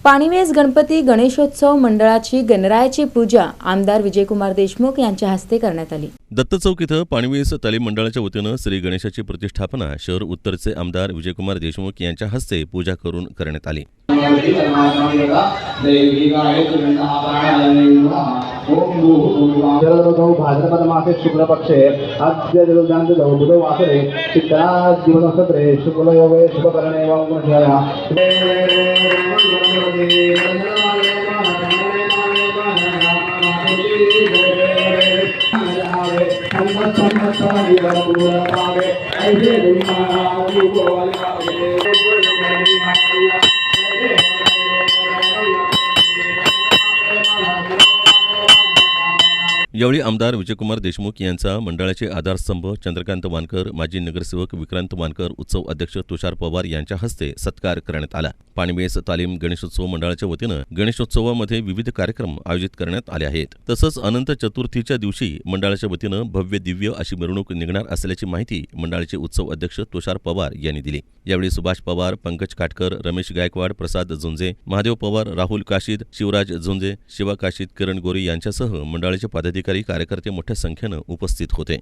पाणीवेस गणपती गणेशोत्सव मंडळाची गणरायाची पूजा आमदार विजयकुमार देशमुख यांच्या हस्ते करण्यात आली। दत्त चौक इथं पाणीवेस तालीम मंडळाच्या वतीनं श्री गणेशाची प्रतिष्ठापना शहर उत्तरचे आमदार विजयकुमार देशमुख यांच्या हस्ते पूजा करून करण्यात आली। भाद्रपद मासे शुक्ल पक्षे अद्य बुधवासरे दिवसत्रे शुक्लयोगे शुभकरणे यावेळी आमदार विजयकुमार देशमुख यांचा मंडळाचे आधारस्तंभ चंद्रकांत वानकर, माजी नगरसेवक विक्रांत वानकर, उत्सव अध्यक्ष तुषार पवार यांच्या हस्ते सत्कार करण्यात आला। पाणीवेस तालीम गणेशोत्सव मंडळाच्या वतीनं गणेशोत्सवामध्ये विविध कार्यक्रम आयोजित करण्यात आले आहेत। तसंच अनंत चतुर्थीच्या दिवशी मंडळाच्या वतीनं भव्य दिव्य अशी मिरवणूक निघणार असल्याची माहिती मंडळाचे उत्सव अध्यक्ष तुषार पवार यांनी दिली। यावेळी सुभाष पवार, पंकज काटकर, रमेश गायकवाड, प्रसाद झुंजे, महादेव पवार, राहुल काशीद, शिवराज झुंजे, शिवा काशीद, किरण गोरे यांच्यासह मंडळाचे पदाधिकारी कार्यकर्ते मोठ्या संख्येनं उपस्थित होते।